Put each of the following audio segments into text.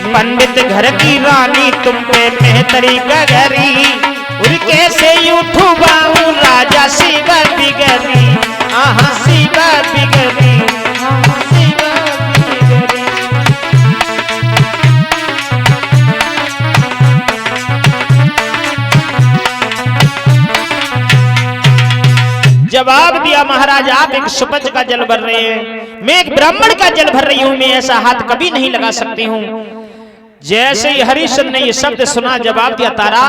पंडित घर की रानी तुम पे मेहतरी गगरी, उड़ कैसे उठू बाबू राजा शिव बिगरी, आहा शिव बिगरी, आहा शिव बिगरी। जवाब दिया महाराज आप एक सुपच का जल भर रहे हैं, मैं एक ब्राह्मण का जल भर रही हूं, मैं ऐसा हाथ कभी नहीं लगा सकती हूं। जैसे ही हरिश्चंद्र ने ये शब्द सुना जवाब दिया तारा,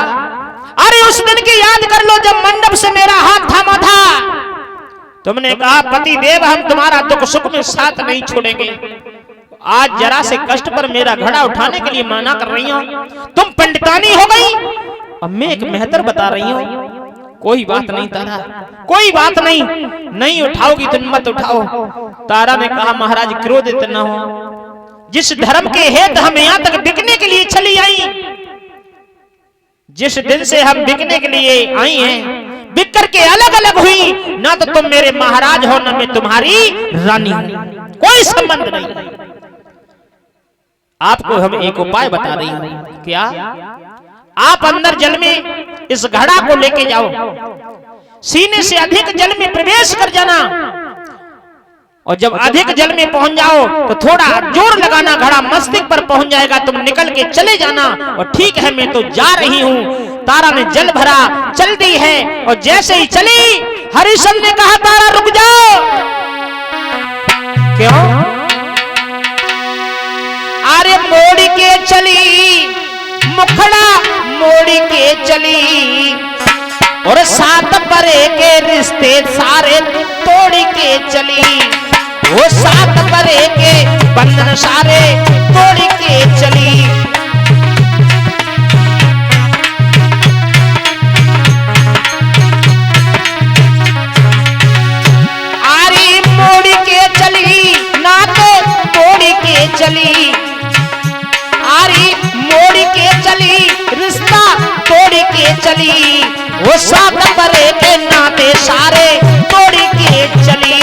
अरे उस दिन की याद कर लो जब मंडप से मेरा हाथ थामा था, तुमने कहा पति देव हम तुम्हारा दुख सुख में साथ नहीं छोड़ेंगे। आज जरा से कष्ट पर मेरा घड़ा उठाने के लिए माना कर रही हो, तुम पंडितानी हो गई, अब मैं एक मेहतर बता रही हूं। कोई बात नहीं तारा, कोई बात नहीं, नहीं उठाओगी तुम मत उठाओ। तारा ने कहा महाराज क्रोधित न हो, जिस धर्म के हेतु हम यहाँ तक बिकने के लिए चली आई, जिस दिन से हम बिकने के लिए आई हैं, बिक करके अलग अलग हुई, ना तो तुम मेरे महाराज हो ना मैं तुम्हारी रानी हूं, कोई संबंध नहीं। आपको हम एक उपाय बता रही हूं, क्या? आप अंदर जल में इस घड़ा को लेके जाओ, सीने से अधिक जल में प्रवेश कर जाना, और जब अधिक जल में पहुंच जाओ तो थोड़ा जोर लगाना, घड़ा मस्तिष्क पर पहुंच जाएगा, तुम निकल के चले जाना। और ठीक है मैं तो जा रही हूं। तारा ने जल भरा, चल दी है, और जैसे ही चली हरिश्चंद्र ने कहा तारा रुक जाओ। क्यों? अरे मोड़ के चली, मुखड़ा मोड़ के चली, और सात परे के रिश्ते सारे तोड़ के चली, वो सात परे के बंधन सारे तोड़ के चली। आरी मोड़ के चली ना तो तोड़ के चली, आरी मोड़ के चली रिश्ता तोड़ के चली, वो सात परे के नाते सारे तोड़ के चली।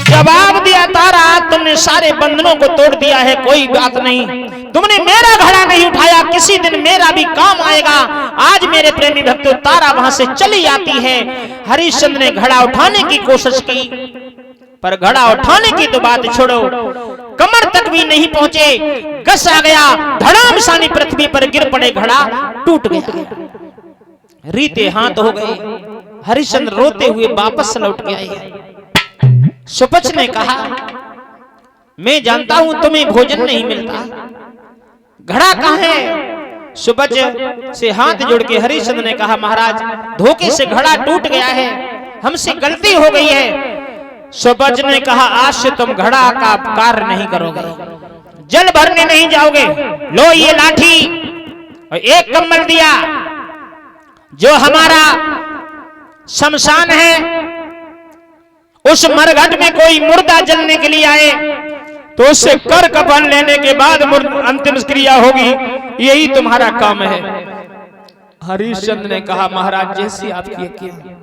जवाब दिया तारा तुमने सारे बंधनों को तोड़ दिया है, कोई बात नहीं, तुमने मेरा घड़ा नहीं उठाया, किसी दिन मेरा भी काम आएगा। आज मेरे प्रेमी भक्तों तारा वहां से चली आती है। हरिश्चंद्र ने घड़ा उठाने की कोशिश की, पर घड़ा उठाने की तो बात छोड़ो, कमर तक भी नहीं पहुंचे, गस आ गया, धड़ाम सानी पृथ्वी पर गिर पड़े, घड़ा टूट गया, रीते हाथ हो गए। हरिश्चंद्र रोते हुए वापस लौट के आए। सुपच ने कहा मैं जानता हूं तुम्हें भोजन नहीं मिलता, घड़ा कहां है? सुपच से हाथ जोड़ के हरिश्चंद्र ने कहा महाराज धोखे से घड़ा टूट गया है, हमसे गलती हो गई है। सुपच ने कहा आज से तुम घड़ा का कार्य नहीं करोगे, जल भरने नहीं जाओगे, लो ये लाठी और एक कम्बल दिया, जो हमारा शमशान है उस मरघट में कोई मुर्दा जलने के लिए आए तो उससे कर कफन लेने के बाद अंतिम क्रिया होगी, यही तुम्हारा काम है। हरिश्चंद्र ने कहा महाराज जैसी आपकी आज्ञा।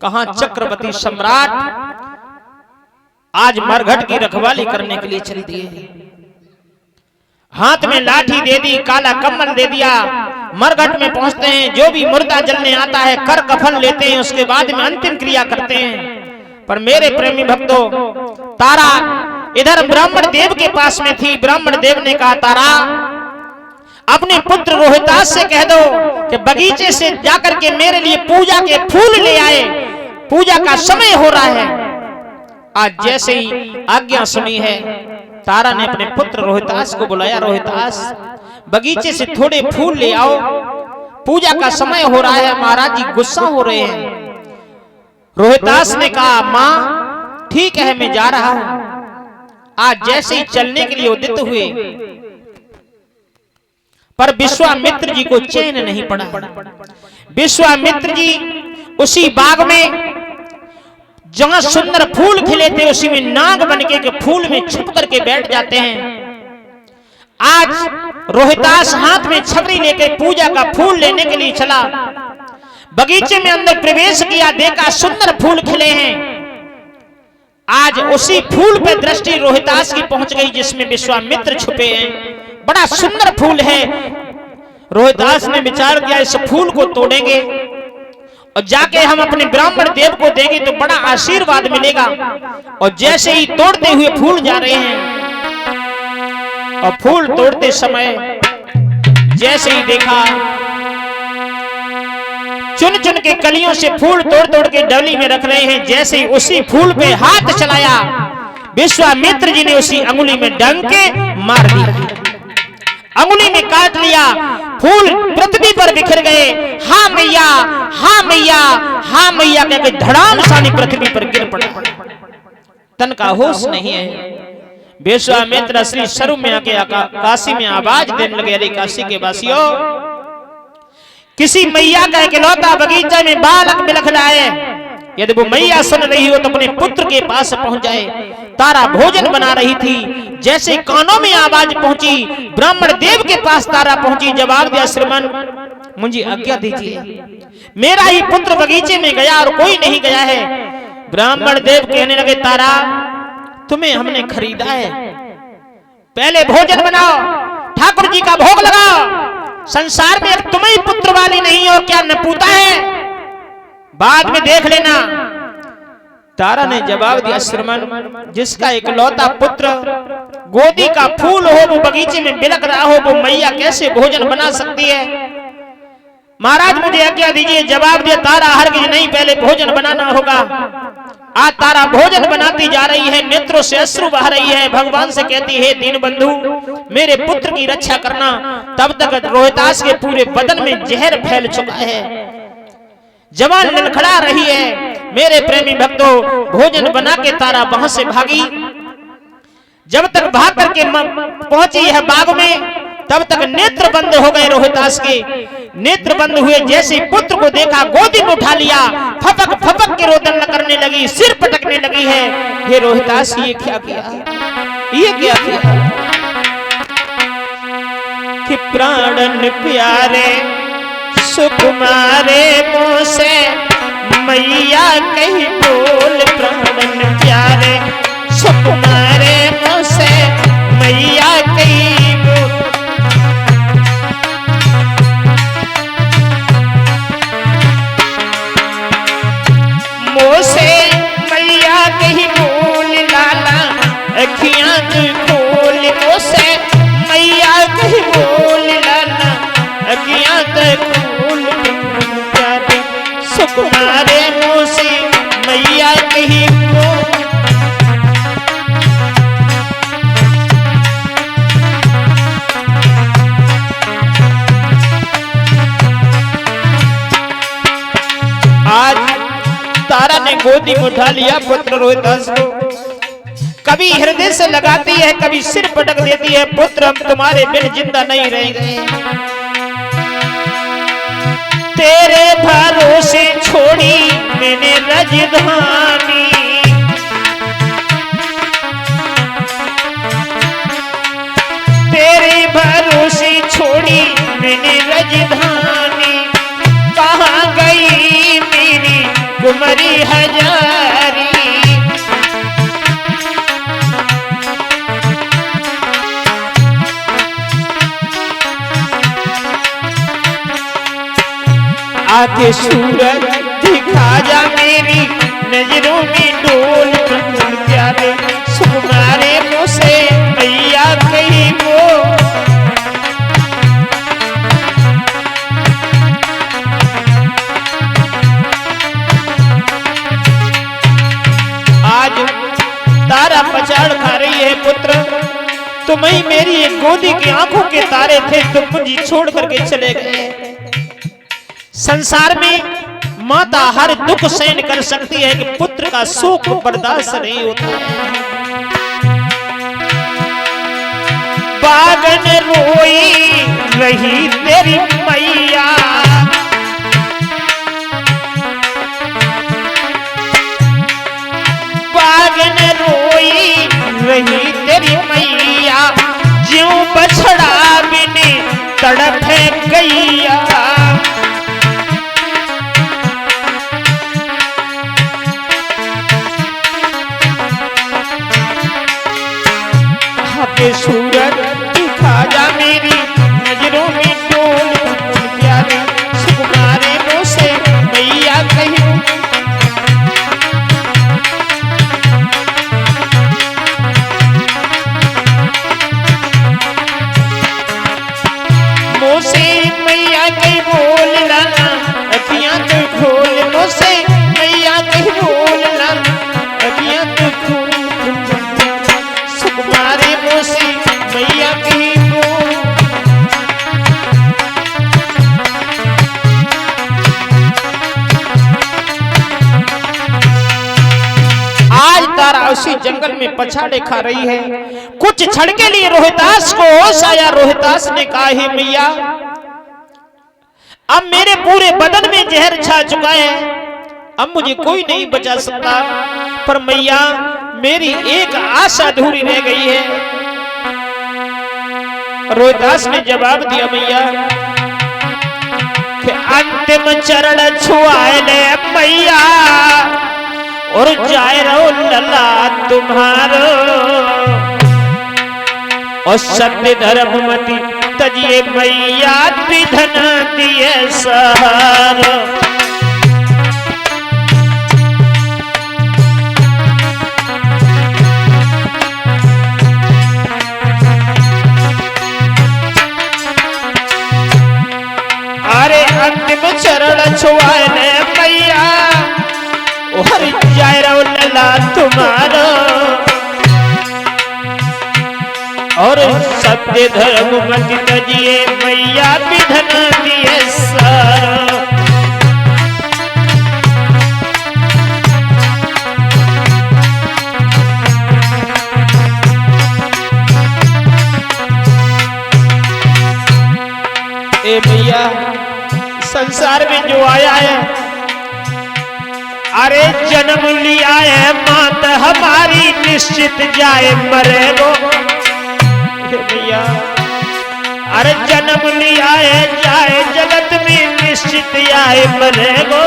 कहां चक्रवर्ती सम्राट आज मरघट की रखवाली करने के लिए चल दिए, हाथ में लाठी दे दी, काला कम्बल दे दिया, मरघट में पहुंचते हैं, जो भी मुर्दा जलने आता है कर कफन लेते हैं, उसके बाद में अंतिम क्रिया करते हैं। पर मेरे प्रेमी भक्तों तारा इधर ब्राह्मण देव के पास में थी। ब्राह्मण देव ने कहा तारा अपने पुत्र रोहितास से कह दो कि बगीचे से जाकर के मेरे लिए पूजा के फूल ले आए, पूजा का समय हो रहा है। आज जैसे ही आज्ञा सुनी है तारा ने अपने पुत्र रोहितास को बुलाया, रोहितास बगीचे से थोड़े फूल ले आओ, पूजा का समय हो रहा है, महाराज जी गुस्सा हो रहे हैं। रोहितास ने कहा मां ठीक है मैं जा रहा हूं। आज जैसे ही चलने के लिए उदित हुए पर विश्वामित्र जी को चैन नहीं पड़ा। विश्वामित्र जी उसी बाग में जहां सुंदर फूल खिले थे उसी में नाग बनके के फूल में छुप करके बैठ जाते हैं। आज रोहितास हाथ में छतरी लेकर पूजा का फूल लेने के लिए चला। बगीचे में अंदर प्रवेश किया, देखा सुंदर फूल खिले हैं। आज उसी फूल पे दृष्टि रोहितास की पहुंच गई जिसमें विश्वामित्र छुपे हैं। बड़ा सुंदर फूल है। रोहितास ने विचार किया इस फूल को तोड़ेंगे और जाके हम अपने ब्राह्मण देव को देंगे तो बड़ा आशीर्वाद मिलेगा। और जैसे ही तोड़ते हुए फूल जा रहे हैं और फूल तोड़ते समय जैसे ही देखा चुन चुन के कलियों से फूल तोड़ तोड़ के डली में रख रहे हैं, जैसे ही उसी फूल पे हाथ चलाया विश्वामित्र जी ने उसी अंगुली में डंक के मार दिया, अंगुली में काट लिया। फूल पृथ्वी पर बिखर गए। हाँ मैया, हाँ मैया, हाँ मैया कहकर धड़ाम सानी पृथ्वी पर गिर पड़े। तन का होश नहीं है। विश्वामित्र असली शर्म में आके काशी में आवाज देने लगे, अरे काशी के वासियों, किसी मैया का इकलौता बगीचे में बालक बिलख रहा है। यदि वो मैया सुन रही हो तो अपने पुत्र के पास पहुंच जाए। तारा भोजन बना रही थी, जैसे कानों में आवाज पहुंची, ब्राह्मण देव के पास तारा पहुंची। जवाब दिया, श्रीमान मुझे आज्ञा दीजिए, मेरा ही पुत्र बगीचे में गया और कोई नहीं गया है। ब्राह्मण देव कहने लगे, तारा तुम्हें हमने खरीदा है, पहले भोजन बनाओ, ठाकुर जी का भोग लगाओ। संसार में तुम ही पुत्र वाली नहीं हो, क्या नपूता है, बाद में देख लेना। तारा ने जवाब दिया, श्रीमान जिसका इकलौता पुत्र गोदी का फूल हो, वो बगीचे में बिलख रहा हो, वो मैया कैसे भोजन बना सकती है। महाराज मुझे आज्ञा दीजिए। जवाब दिया, तारा हरगिज नहीं, पहले भोजन बनाना होगा। आज तारा भोजन बनाती जा रही है, नेत्रों से अश्रु बह रही है, भगवान से कहती है, दीन बंधु मेरे पुत्र की रक्षा करना। तब तक रोहितास के पूरे बदन में जहर फैल चुका है, जवान लड़खड़ा रही है। मेरे प्रेमी भक्तों, भोजन बना के तारा वहां से भागी। जब तक भाग करके पहुंची है बाग में, तब तक नेत्र बंद हो गए रोहितास के। नेत्र बंद हुए, जैसे पुत्र को देखा गोदी में उठा लिया, फपक फपक के रोदन करने लगी, सिर पटकने लगी है। हे रोहितास, ये क्या किया, ये क्या किया कि प्राणन प्यारे सुकुमारे मुँह से मैया कहीं बोल, प्राणन प्यारे सुकुमारे मुँह से मैया कहीं बोल। मुँह से मैया कहीं बोल, लाला अखियां तू खोल। मुँह से मैया कहीं बोल, लाला अखियां तू सुकुमारे मुँह से मैया कहीं बोल। आज तारा ने गोदी में उठा लिया पुत्र रोहितास को। कभी हृदय से लगाती है, कभी सिर पटक देती है, पुत्र हम तुम्हारे बिन जिंदा नहीं रहेंगे। तेरे भरोसे छोड़ी मैंने राजधानी, तेरे भरोसे छोड़ी मैंने राजधानी। कहाँ गई मेरी कुंवरी हजारी, आके सूरज दिखा जा मेरी नजरों में डोल। प्यारे सुकुमारे मुँह से मैया कहीं वो। आज तारा पछाड़ खा रही है, पुत्र तुम ही मेरी एक गोदी की आंखों के तारे थे, तुम मुझे छोड़ करके चले गए। संसार में माता हर दुख सहन कर सकती है कि पुत्र का सुख बर्दाश्त नहीं होता। बागन रोई रही तेरी मैया, बागन रोई रही तेरी मैया। ज्यों बछड़ा बिन तड़प गैया, उसी जंगल में पछाड़े खा रही है। कुछ क्षण के लिए रोहितास को होश आया। रोहितास ने कहा, हे मैया, अब मेरे पूरे बदन में जहर छा चुका है, अब मुझे कोई नहीं बचा सकता। पर मैया, मेरी एक आशा अधूरी रह गई है। रोहितास ने जवाब दिया, मैया कि अंतिम चरण छुआए ले मैया, और जाए रहो लला तुम्हारो, और सत्य धर्म मति तजिए मैया, विधन दिए सहारा। अरे अंतिम चरण छुआए ले मैया, और जाए रहो लला तुम्हारो, और सत्य धर्म मति तजिए मैया, विधन दिए सारा। ए भैया, संसार में जो आया है, अरे जन्म लिया है मात हमारी, निश्चित जाए मरेगो। भैया, अरे जन्म लिया है जाए जगत में, निश्चित आए मरेगो,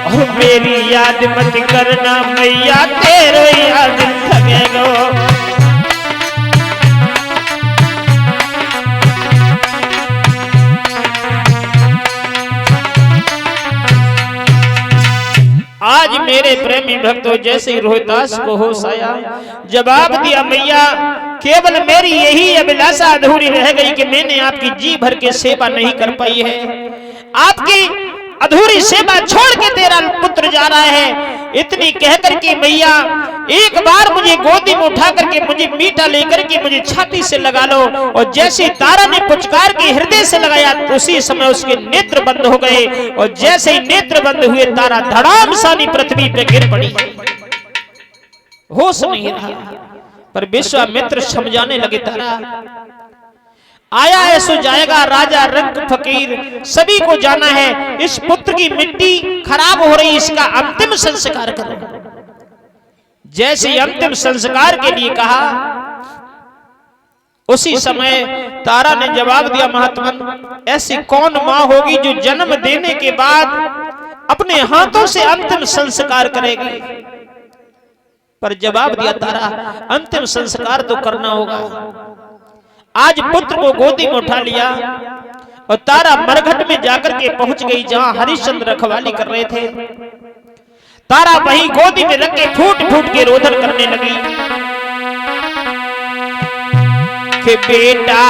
और मेरी याद मत करना मैया, तेरे याद लगेगो। आज मेरे प्रेमी भक्तों, जैसे ही रोहितास को होश आया, जवाब दिया, मैया, केवल मेरी यही अभिलाषा अधूरी रह गई कि मैंने आपकी जी भर के सेवा नहीं कर पाई है। आपकी अधूरी सेवा छोड़ के तेरा पुत्र जा रहा है। इतनी कहकर के मैया, एक बार मुझे गोदी में उठा करके मुझे मीठा लेकर के मुझे छाती से लगा लो। और जैसे तारा ने पुचकार के हृदय से लगाया, उसी समय उसके नेत्र बंद हो गए, और जैसे ही नेत्र बंद हुए, तारा धड़ाम सानी पृथ्वी पे गिर पड़ी। होश नहीं रहा। पर विश्वामित्र समझाने लगे, तारा आया है सो जाएगा, राजा रंग फकीर सभी को जाना है। इस पुत्र की मिट्टी खराब हो रही, इसका अंतिम संस्कार करो। जैसे अंतिम संस्कार के लिए कहा, उसी समय तारा ने जवाब दिया, महात्मन, ऐसी कौन मां होगी जो जन्म देने के बाद अपने हाथों से अंतिम संस्कार करेगी। पर जवाब दिया, तारा, अंतिम संस्कार तो करना होगा। आज पुत्र को गोदी में उठा लिया, और तारा मरघट में जाकर के पहुंच गई जहां हरिश्चंद्र रखवाली कर रहे थे। तारा वहीं गोदी में रख के फूट फूट के रोदन करने लगी कि बेटा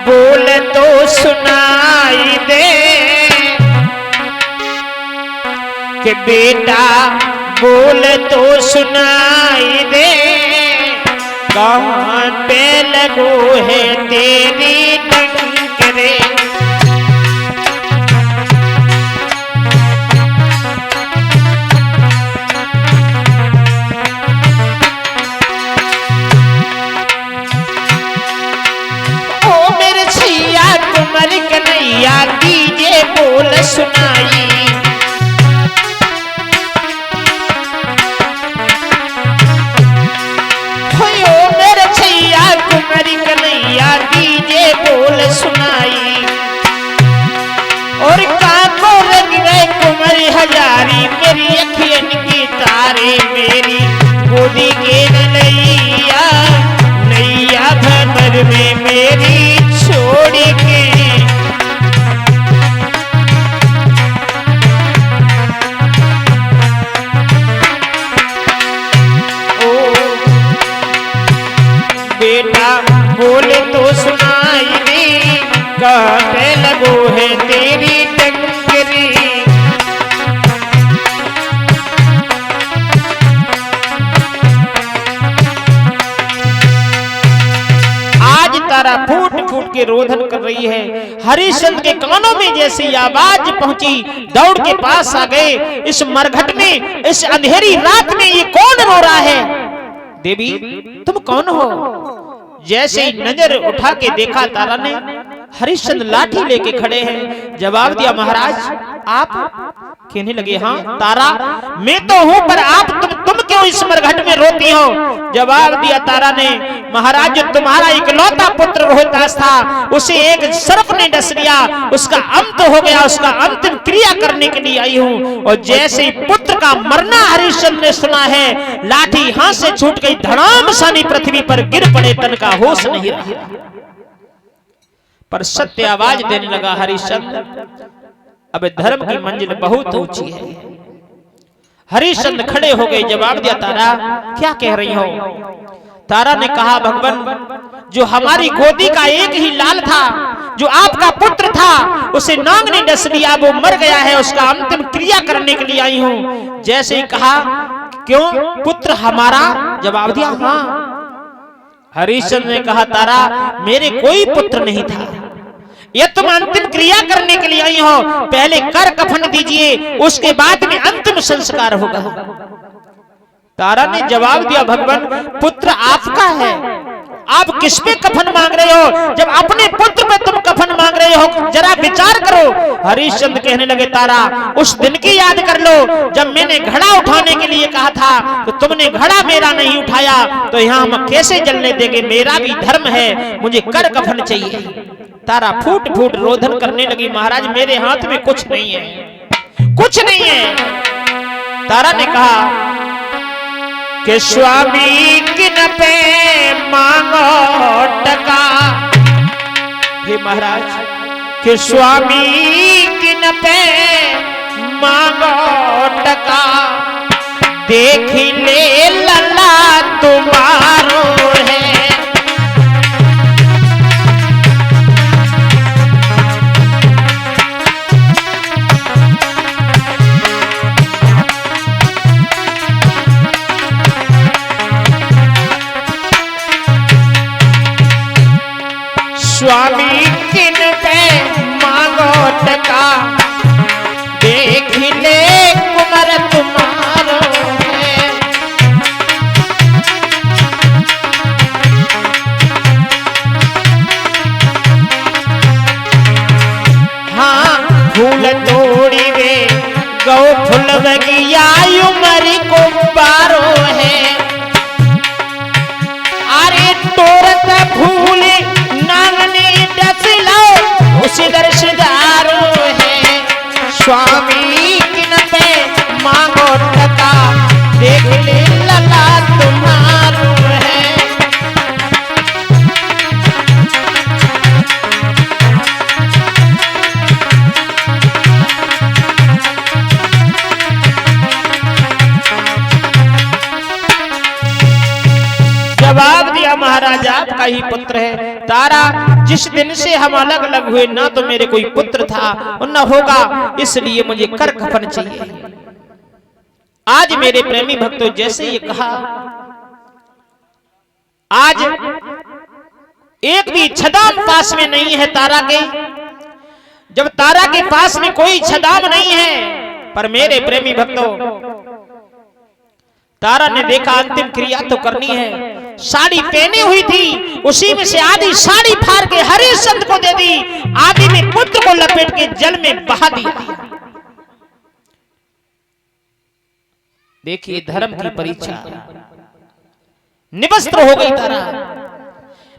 बोल तो सुनाई दे, कि बेटा बोल तो सुनाई दे, कहाँ पे लगो है तेरी डंकरे। ओ मेरे छैया कुंवर कन्हैया, दीजिए बोल सुनाई। दीजिए बोल सुनाई, और काको लग गए कुंवर हजारी, मेरी अखियन की तारे, मेरी गोदी के नैया, नैया भंवर में मेरी छोड़ के। बेटा बोले तो सुनाई दे, कहने लगो है तेरी डंगरी। आज तारा फूट फूट के के रोदन कर रही है। हरिश्चंद्र के कानों में जैसे आवाज पहुंची, दौड़ के पास आ गए। इस मरघट में, इस अंधेरी रात में ये कौन रो रहा है? देवी तुम कौन हो? जैसे ही नजर उठा के देखा तारा ने, हरिश्चंद्र लाठी लेके खड़े हैं। जवाब दिया, महाराज आप? कहने लगे, हाँ तारा मैं तो हूं, पर आप तुम क्यों इस मरघट में रोती हो? जवाब दिया तारा ने, महाराज जो तुम्हारा इकलौता पुत्र रोहितास था, उसे एक सर्प ने डस लिया, उसका अंत हो गया, उसका अंतिम क्रिया करने के लिए आई हूं। और जैसे ही पुत्र का मरना हरिश्चंद्र ने सुना है, लाठी हाथ से छूट गई, धड़ाम सानी पृथ्वी पर गिर पड़े, तन का होश नहीं रहा। पर सत्य आवाज देने लगा, हरिश्चंद्र अब धर्म की मंजिल बहुत ऊंची है। हरिश्चंद्र खड़े हो गए। जवाब दिया, तारा क्या कह रही हो? तारा ने कहा, भगवान जो हमारी गोदी का एक ही लाल था, जो आपका पुत्र था, उसे नाग ने डस लिया, वो मर गया है, उसका अंतिम क्रिया करने के लिए आई हूं। जैसे ही कहा, क्यों पुत्र हमारा? जवाब दिया, हाँ। हरिश्चंद्र ने कहा, तारा मेरे कोई पुत्र नहीं था, ये तुम अंतिम क्रिया करने के लिए आई हो, पहले कर कफन दीजिए, उसके बाद में अंतिम संस्कार होगा। तारा ने जवाब दिया, भगवान पुत्र आपका है, आप किस पे कफन मांग रहे हो? जब अपने पुत्र पे तुम कफन मांग रहे हो, जरा विचार करो। हरिश्चंद्र कहने लगे, तारा उस दिन की याद कर लो, जब मैंने घड़ा उठाने के लिए कहा था, तो तुमने घड़ा मेरा नहीं उठाया, तो यहाँ हम कैसे जलने देंगे? मेरा भी धर्म है, मुझे कर कफन चाहिए। तारा फूट फूट रोदन करने लगी, महाराज मेरे हाथ में कुछ नहीं है, कुछ नहीं है। तारा ने कहा कि स्वामी किन पे मांगो टका। हे महाराज कि स्वामी किन पे मांगो टका, देख ले लला तुम्हारो है। स्वामी किन पे मांगो टका, देख ले कुमार तुम्हारो है। हाँ फूल तोड़ी वे गौ फूल बगिया, उमरी को बारो है। अरे तोरत फूल उसी दर्शदारो है। स्वामी किन पे मांगो टका, देख ले लला तुम्हारो है। जवाब दिया, महाराज आपका ही पुत्र है। तारा जिस दिन से हम अलग अलग हुए, ना तो मेरे कोई पुत्र था और न होगा, इसलिए मुझे कर कफन चाहिए। आज मेरे प्रेमी भक्तों जैसे ये कहा, आज एक भी छदाम पास में नहीं है तारा के। जब तारा के पास में कोई छदाम नहीं है, पर मेरे प्रेमी भक्तों तारा ने देखा अंतिम क्रिया तो करनी है। साड़ी पहनी हुई थी, उसी में से आधी साड़ी फाड़ के हरिश्चंद्र को दे दी, आधी में पुत्र को लपेट के जल में बहा दिया। देखिए धर्म की परीक्षा, निवस्त्र हो गई तारा।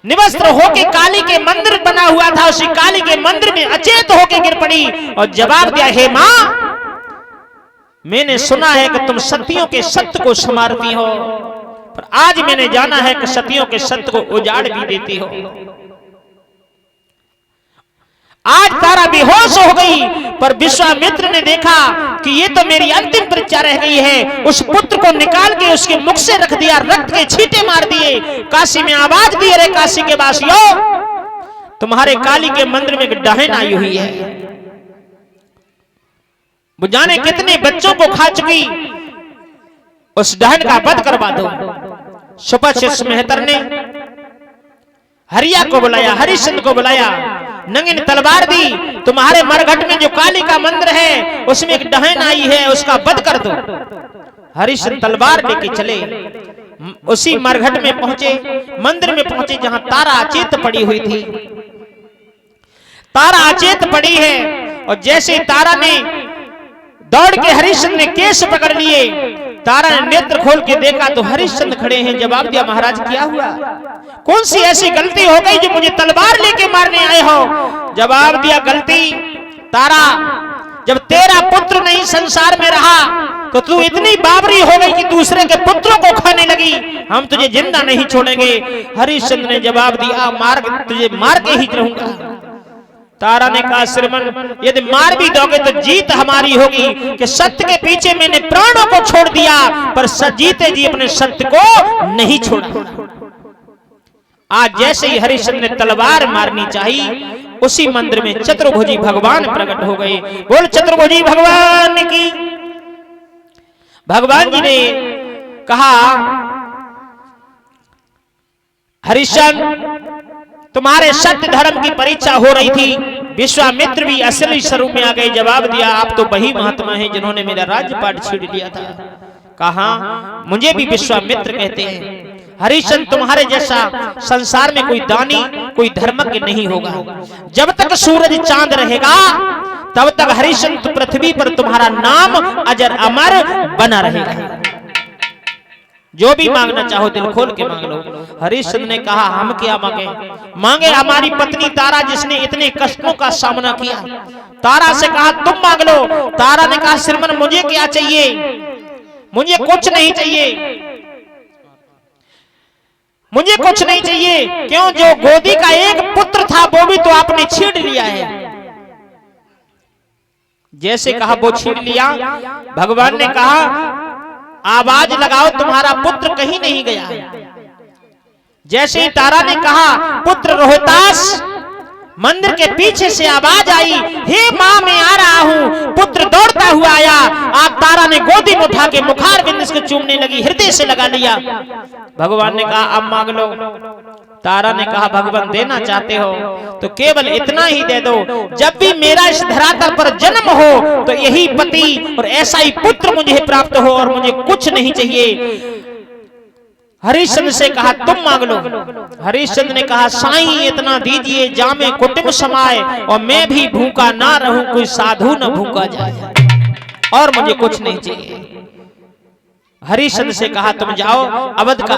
निवस्त्र होके काली के मंदिर बना हुआ था, उसी काली के मंदिर में अचेत होके गिर पड़ी और जवाब दिया, हे मां मैंने सुना है कि तुम सतियों के सत्य को संवारती हो, पर आज मैंने जाना है कि सतियों के सत्य को उजाड़ भी देती हो। आज तारा बेहोश हो गई, पर विश्वामित्र ने देखा कि ये तो मेरी अंतिम परीक्षा रह गई है। उस पुत्र को निकाल के उसके मुख से रख दिया, रक्त के छींटे मार दिए। काशी में आवाज दी, अरे काशी के वासियों, तुम्हारे काली के मंदिर में एक डायन आई हुई है, वो जाने कितने बच्चों को खा चुकी, उस डायन का वध करवा दो। सुपरशिष्ट मेहतर ने हरिया को बुलाया, हरिश्चंद्र को बुलाया, नंगे ने तलवार दी, तुम्हारे मरघट में जो काली का मंदिर है उसमें एक डहन आई है, उसका वध कर दो। हरिश्चंद्र तलवार लेके चले, उसी मरघट में पहुंचे, मंदिर में पहुंचे जहां तारा अचेत पड़ी हुई थी। तारा अचेत पड़ी है और जैसे तारा ने दौड़ के हरिश्चंद्र ने केस पकड़ लिए, तारा ने नेत्र खोल के देखा तो हरिश्चंद्र खड़े हैं। जवाब दिया, महाराज क्या हुआ, कौन सी ऐसी गलती हो गई जो मुझे तलवार लेके मारने आए हो? जवाब दिया, गलती तारा, जब तेरा पुत्र नहीं संसार में रहा तो तू इतनी बाबरी हो गई कि दूसरे के पुत्रों को खाने लगी, हम तुझे जिंदा नहीं छोड़ेंगे। हरिश्चंद्र ने जवाब दिया, तुझे मार के ही रहूंगा। तारा ने कहा, श्रीमन यदि मार भी दोगे तो जीत हमारी होगी कि सत्य के पीछे मैंने प्राणों को छोड़ दिया पर जीते जी अपने सत्य को नहीं छोड़ा। आज जैसे ही हरिश्चंद्र ने तलवार मारनी चाहिए, उसी मंदिर में चतुर्भुजी भगवान प्रकट हो गए। बोल चतुर्भुजी भगवान की। भगवान जी ने कहा, हरिश्चंद्र तुम्हारे सत्य धर्म की परीक्षा हो रही थी, विश्वामित्र भी असली स्वरूप में आ गए। जवाब दिया, आप तो वही महात्मा हैं जिन्होंने मेरा राज्यपाट छीन लिया था। कहा, मुझे भी विश्वामित्र कहते हैं। हरिश्चंद्र तुम्हारे जैसा संसार में कोई दानी, कोई धर्मज्ञ नहीं होगा। जब तक सूरज चांद रहेगा तब तक हरिश्चंद्र पृथ्वी पर तुम्हारा नाम अजर अमर बना रहेगा। जो भी मांगना चाहो दिल खोल के मांग लो। हरिश्चंद्र ने कहा, हम क्या मांगे? मांगे हमारी पत्नी तारा जिसने इतने कष्टों का सामना किया। तारा से कहा, तुम मांग लो। तारा ने कहा, श्रीमन मुझे क्या चाहिए, मुझे कुछ नहीं चाहिए, मुझे कुछ नहीं चाहिए। क्यों? जो गोदी का एक पुत्र था वो भी तो आपने छीन लिया है। जैसे कहा वो छीन लिया। भगवान ने कहा, आवाज लगाओ, तुम्हारा पुत्र कहीं नहीं गया। जैसे ही तारा ने कहा, पुत्र रोहतास, मंदिर के पीछे से आवाज आई, हे मां मैं आ रहा हूं। पुत्र दौड़ता हुआ आया। आप तारा ने गोदी में उठा के मुखार बिंद से चूमने लगी, हृदय से लगा लिया। भगवान ने कहा, अब मांग लो। तारा ने कहा, भगवान देना चाहते हो तो केवल इतना ही दे दो, जब भी मेरा इस धरातल पर जन्म हो तो यही पति और ऐसा ही पुत्र मुझे प्राप्त हो और मुझे कुछ नहीं चाहिए। हरिश्चंद्र से कहा, तुम मांग लो। हरिश्चंद्र ने कहा, साईं इतना दीजिए जामे कुटुंब समाए और मैं भी भूखा ना रहूं, कोई साधु न भूखा जाए, और मुझे कुछ नहीं चाहिए। हरिश्चंद्र से कहा, तुम जाओ, अवध का